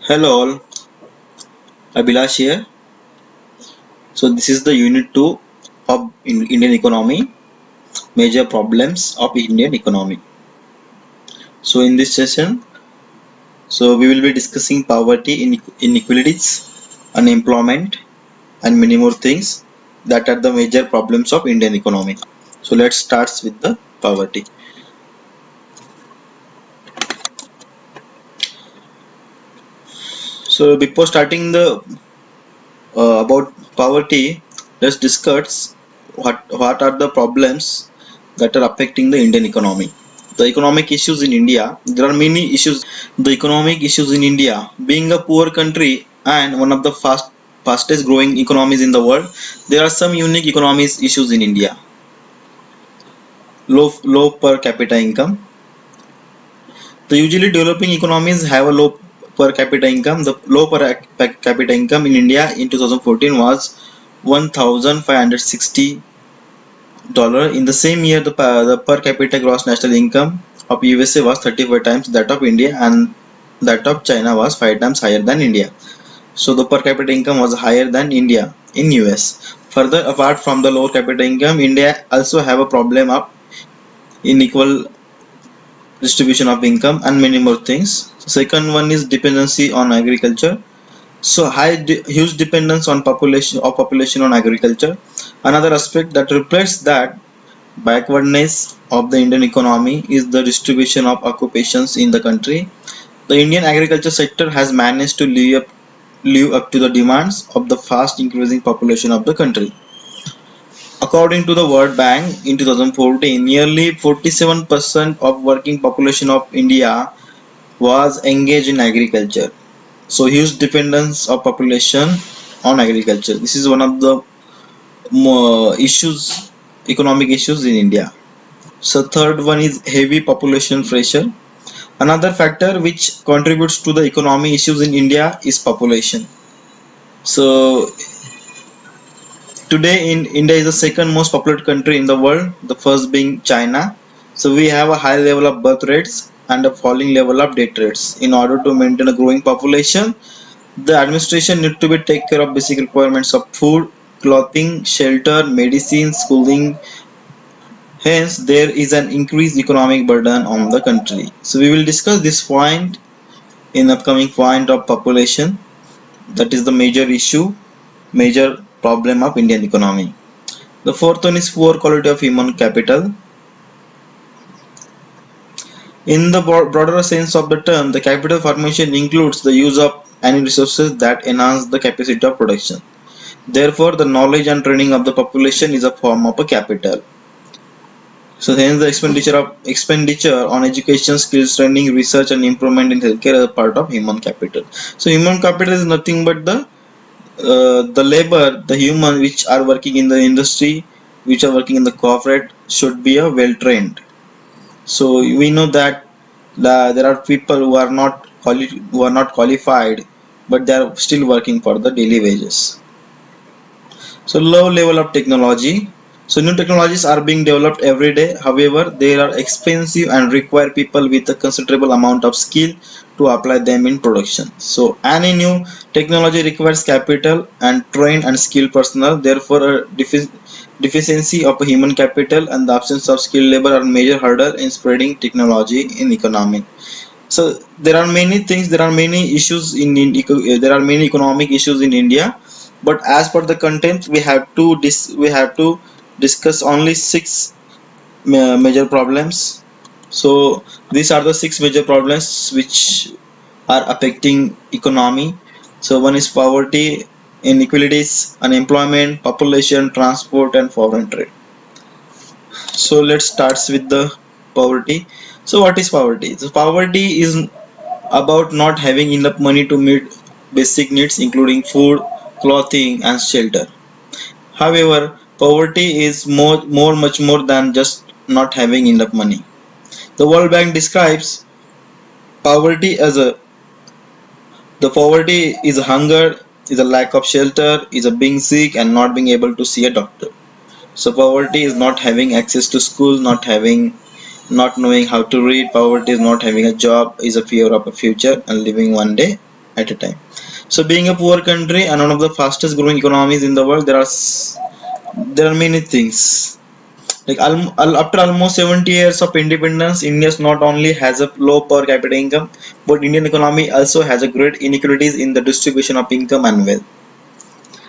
Hello all, Abhilash here. So this is the unit 2 of Indian economy, major problems of Indian economy. So in this session, we will be discussing poverty, inequalities, unemployment and many more things that are the major problems of Indian economy. So let's start with the poverty. So before starting the about poverty, let's discuss what are the problems that are affecting the Indian economy. The economic issues in India. There are many issues. The economic issues in India, being a poor country and one of the fastest growing economies in the world, there are some unique economies issues in India. Low per capita income. The usually developing economies have a low per capita income. The low per capita income in India in 2014 was 1,560 dollar. In the same year, the per capita gross national income of USA was 35 times that of India, and that of China was 5 times higher than India. So the per capita income was higher than India in US. Further, apart from the lower capita income, India also have a problem of unequal distribution of income and many more things. Second one is dependency on agriculture. So huge dependence on population on agriculture. Another aspect that reflects that backwardness of the Indian economy is the distribution of occupations in the country. The Indian agriculture sector has managed to live up to the demands of the fast increasing population of the country. According to the World Bank, in 2014, nearly 47% of working population of India was engaged in agriculture. So huge dependence of population on agriculture. This is one of the economic issues in India. So third one is heavy population pressure. Another factor which contributes to the economy issues in India is population. So today in India is the second most populated country in the world, the first being China. So we have a high level of birth rates and a falling level of death rates. In order to maintain a growing population, the administration need to be take care of basic requirements of food, clothing, shelter, medicine, schooling. Hence, there is an increased economic burden on the country. So we will discuss this point in upcoming point of population. That is the major issue, major problem of Indian economy. The fourth one is poor quality of human capital. In the broader sense of the term, the capital formation includes the use of any resources that enhance the capacity of production. Therefore, the knowledge and training of the population is a form of a capital. So hence the expenditure on education, skills training, research and improvement in healthcare are part of human capital. So human capital is nothing but the labor, the human which are working in the industry, which are working in the corporate should be a well trained. So we know that there are people who are not qualified, but they are still working for the daily wages. So low level of technology. So new technologies are being developed every day. However, they are expensive and require people with a considerable amount of skill to apply them in production. So any new technology requires capital and trained and skilled personnel. Therefore, a deficiency of human capital and the absence of skilled labor are major hurdle in spreading technology in economy. So there are many things, there are many issues there are many economic issues in India, but as per the content we have to discuss only six major problems. So these are the six major problems which are affecting economy. So one is poverty, inequalities, unemployment, population, transport and foreign trade. So let's start with the poverty. So what is poverty? So poverty is about not having enough money to meet basic needs including food, clothing and shelter. However, poverty is much more than just not having enough money. The World Bank describes poverty as a the poverty is a hunger, is a lack of shelter, is a being sick and not being able to see a doctor. So poverty is not having access to school, not knowing how to read. Poverty is not having a job, is a fear of a future and living one day. at a time. So being a poor country and one of the fastest growing economies in the world, there are many things. Like after almost 70 years of independence, India not only has a low per capita income, but Indian economy also has a great inequalities in the distribution of income and wealth.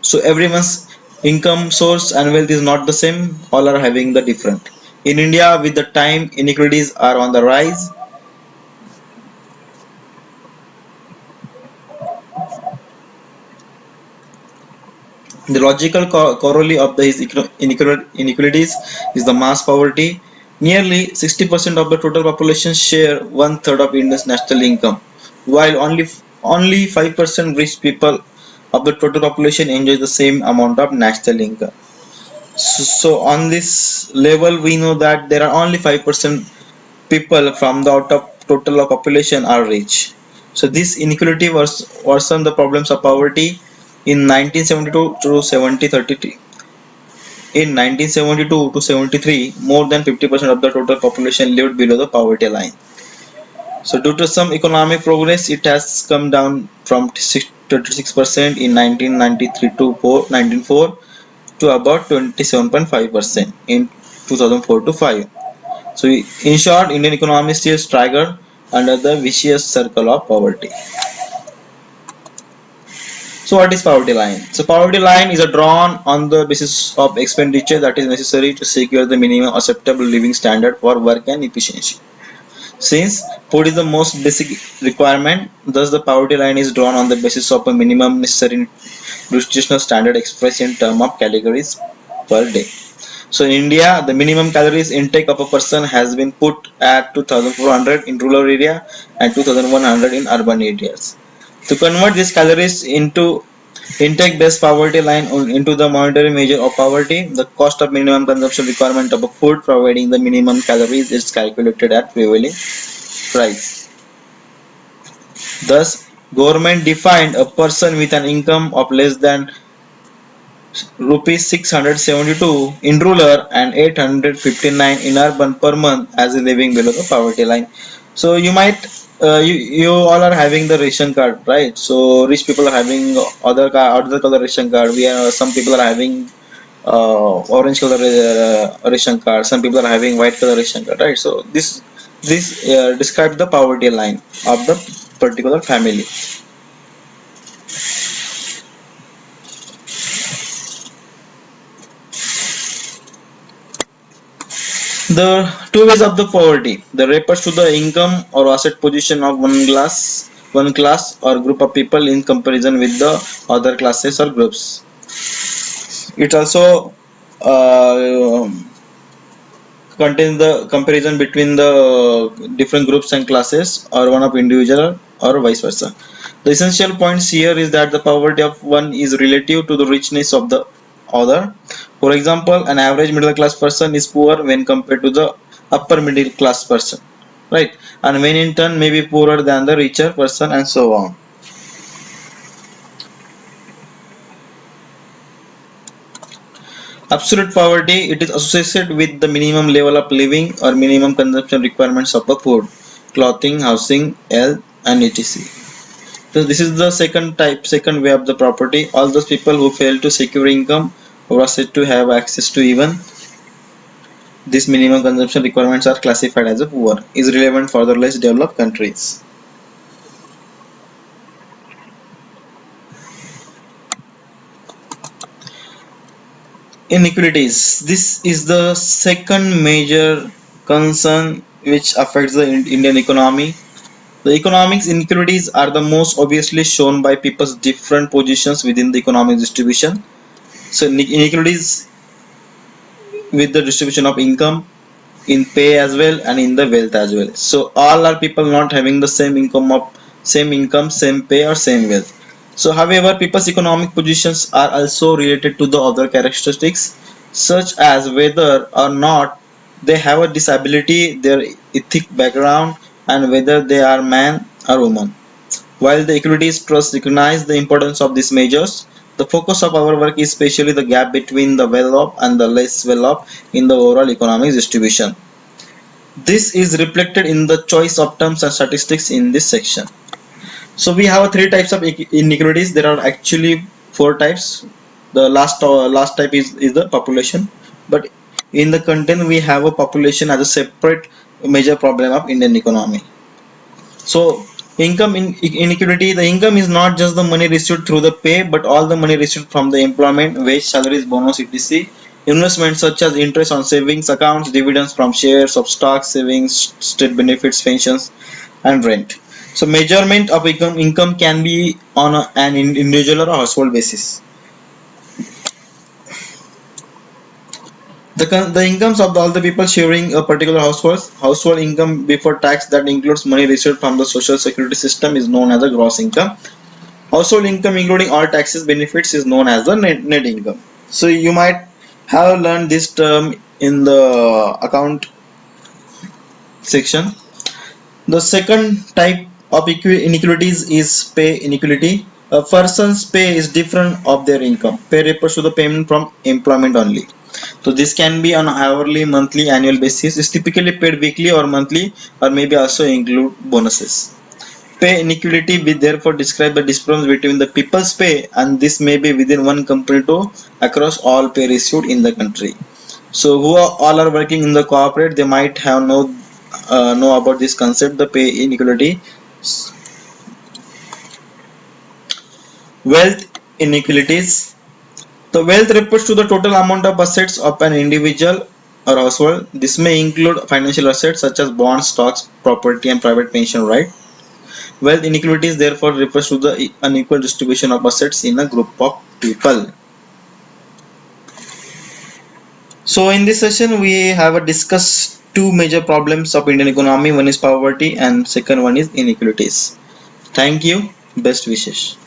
So everyone's income source and wealth is not the same. All are having the different. In India, with the time, inequalities are on the rise. The logical corollary of these inequalities is the mass poverty. Nearly 60% of the total population share one third of India's national income, while only 5% rich people of the total population enjoy the same amount of national income. So on this level, we know that there are only 5% people from the out of total population are rich. So this inequality worsen the problems of poverty in 1972 to 7033. In 1972 to 73, more than 50% of the total population lived below the poverty line. So due to some economic progress, it has come down from 26% in 1993 to 1904 to about 27.5% in 2004 to 5. So in short, Indian economy still struggle under the vicious circle of poverty. So what is poverty line? So poverty line is a drawn on the basis of expenditure that is necessary to secure the minimum acceptable living standard for work and efficiency. Since food is the most basic requirement, thus the poverty line is drawn on the basis of a minimum necessary nutritional standard expressed in terms of calories per day. So in India, the minimum calories intake of a person has been put at 2400 in rural area and 2100 in urban areas. To convert these calories into intake based poverty line into the monetary measure of poverty, the cost of minimum consumption requirement of a food providing the minimum calories is calculated at prevailing price. Thus, government defined a person with an income of less than rupees 672 in rural and 859 in urban per month as a living below the poverty line. So you might you all are having the ration card, right? So rich people are having other color ration card. We are some people are having orange color ration card. Some people are having white color ration card, right? So this describes the poverty line of the particular family. The two ways of the poverty. The refers to the income or asset position of one class or group of people in comparison with the other classes or groups. It also uh, contains the comparison between the different groups and classes or one of individual or vice versa. The essential points here is that the poverty of one is relative to the richness of the other. For example, an average middle class person is poor when compared to the upper middle class person, right? And when in turn may be poorer than the richer person and so on. Absolute poverty, it is associated with the minimum level of living or minimum consumption requirements of the food, clothing, housing, health, and etc. So this is the second way of the property. All those people who fail to secure income or are said to have access to even these minimum consumption requirements are classified as a poor. Is relevant for the less developed countries. Inequalities. This is the second major concern which affects the Indian economy. The economic inequalities are the most obviously shown by people's different positions within the economic distribution. So inequalities with the distribution of income in pay as well and in the wealth as well. So all are people not having the same income, same pay or same wealth. So however, people's economic positions are also related to the other characteristics such as whether or not they have a disability, their ethnic background, and whether they are man or woman. While the Equalities Trust recognize the importance of these measures, the focus of our work is especially the gap between the well-off and the less well-off in the overall economic distribution. This is reflected in the choice of terms and statistics in this section. So we have three types of inequalities. There are actually four types. The last type is the population, but in the content we have a population as a separate major problem of Indian economy. So inequality, the income is not just the money received through the pay, but all the money received from the employment, wage, salaries, bonus, etc. Investments such as interest on savings accounts, dividends from shares of stocks, savings, state benefits, pensions, and rent. So measurement of income can be on an individual or household basis. The incomes of all the people sharing a particular household income before tax that includes money received from the social security system is known as a gross income. Household income including all taxes benefits is known as the net income. So you might have learned this term in the account section. The second type of inequalities is pay inequality. A person's pay is different of their income. Pay refers to the payment from employment only. So this can be on hourly, monthly, annual basis. It's typically paid weekly or monthly, or maybe also include bonuses. Pay inequality will therefore describe the difference between the people's pay, and this may be within one company to across all pay received in the country. So who are, all are working in the corporate, they might have know about this concept, the pay inequality. Wealth inequalities. The wealth refers to the total amount of assets of an individual or household. This may include financial assets such as bonds, stocks, property, and private pension right. Wealth inequalities therefore refers to the unequal distribution of assets in a group of people. So in this session we have discussed two major problems of Indian economy. One is poverty and second one is inequalities. Thank you. Best wishes.